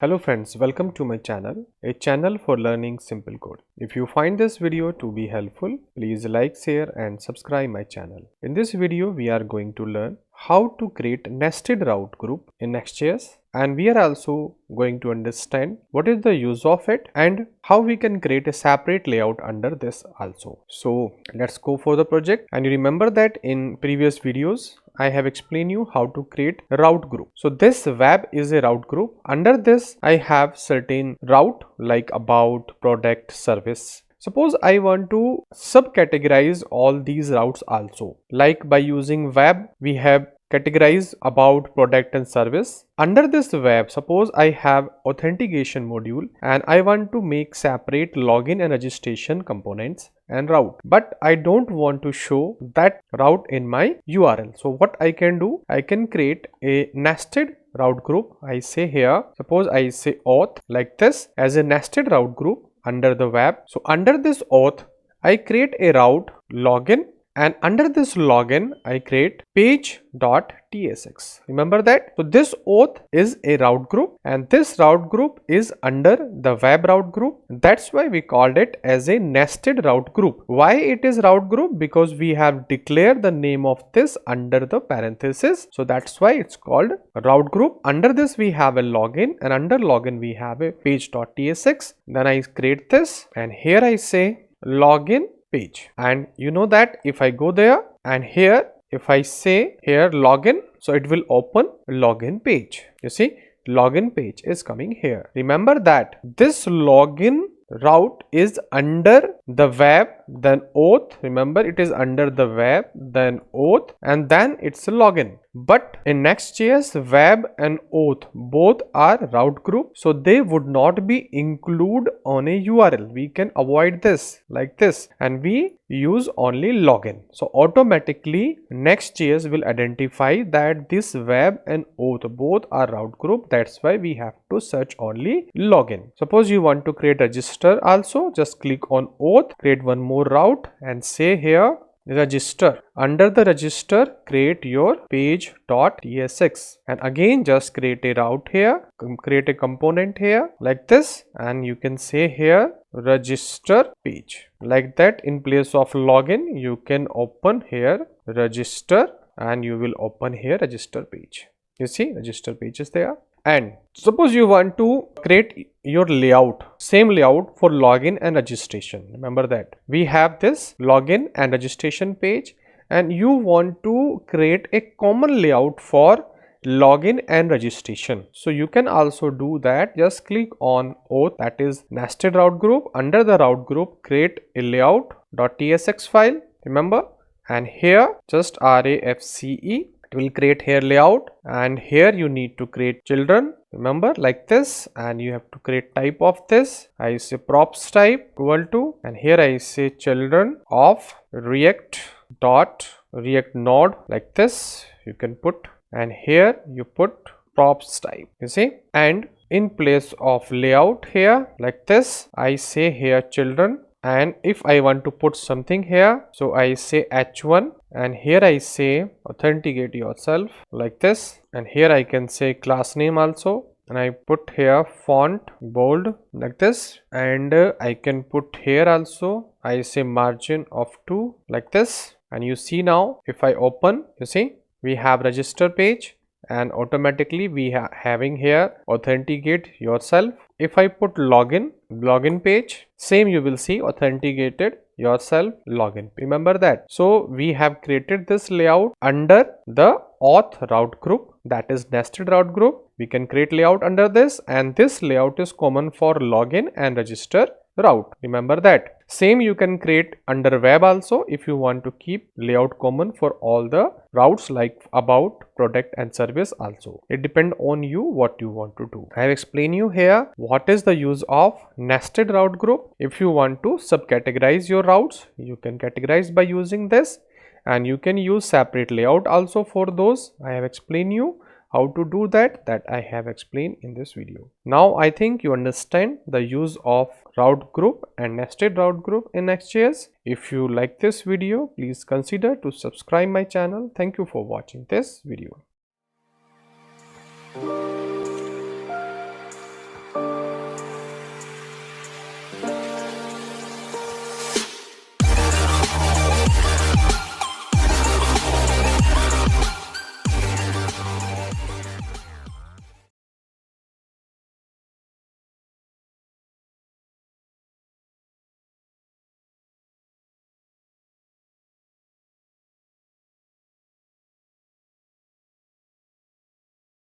Hello friends, welcome to my channel, a channel for learning simple code. If you find this video to be helpful, please like, share and subscribe my channel. In this video, we are going to learn how to create nested route group in Next.js, and we are also going to understand what is the use of it and how we can create a separate layout under this also. So let's go for the project. And you remember that in previous videos I have explained you how to create a route group. So this web is a route group. Under this I have certain route like about, product, service. Suppose I want to subcategorize all these routes also. Like by using web, we have categorized about, product and service. Under this web, suppose I have authentication module and I want to make separate login and registration components and route, but I don't want to show that route in my URL. So what I can do, I can create a nested route group. I say here, suppose I say auth like this as a nested route group under the web. So under this auth, I create a route login, and under this login, I create page.tsx. Remember that? So this auth is a route group and this route group is under the web route group. That's why we called it as a nested route group. Why it is route group? Because we have declared the name of this under the parenthesis. So that's why it's called a route group. Under this we have a login, and under login we have a page.tsx. Then I create this, and here I say login page, and you know that if I go there and here if I say here login, so it will open login page. You see, login page is coming here. Remember that this login route is under the web, then auth. Remember, it is under the web, then auth, and then it's a login. But in Next.js, web and auth both are route group, so they would not be included on a URL. We can avoid this like this, and we use only login. So automatically Next.js will identify that this web and auth both are route group. That's why we have to search only login. Suppose you want to create register also, just click on auth, create one more route and say here register. Under the register, create your page.tsx, and again just create a route here, create a component here like this, and you can say here register page. Like that, in place of login you can open here register, and you will open here register page. You see, register page is there. And suppose you want to create your layout, same layout for login and registration. Remember that we have this login and registration page, and you want to create a common layout for login and registration. So you can also do that. Just click on auth, that is nested route group. Under the route group, create a layout.tsx file. Remember, and here just rafce. It will create here layout, and here you need to create children. Remember, like this, and you have to create type of this. I say props type equal to, and here I say children of react node like this. You can put, and here you put props type. You see, and in place of layout here like this, I say here children. And if I want to put something here, so I say h1, and here I say authenticate yourself like this, and here I can say class name also, and I put here font bold like this, and I can put here also I say margin of 2 like this. And you see now if I open, you see we have register page, and automatically we are having here authenticate yourself. If I put login page, same you will see authenticated yourself login. Remember that. So we have created this layout under the auth route group, that is nested route group. We can create layout under this, and this layout is common for login and register route. Remember that. Same you can create under web also if you want to keep layout common for all the routes like about, product and service also. It depends on you what you want to do. I have explained you here what is the use of nested route group. If you want to subcategorize your routes, you can categorize by using this, and you can use separate layout also for those. I have explained you how to do that I have explained in this video. Now I think you understand the use of route group and nested route group in Next.js. If you like this video, please consider to subscribe my channel. Thank you for watching this video.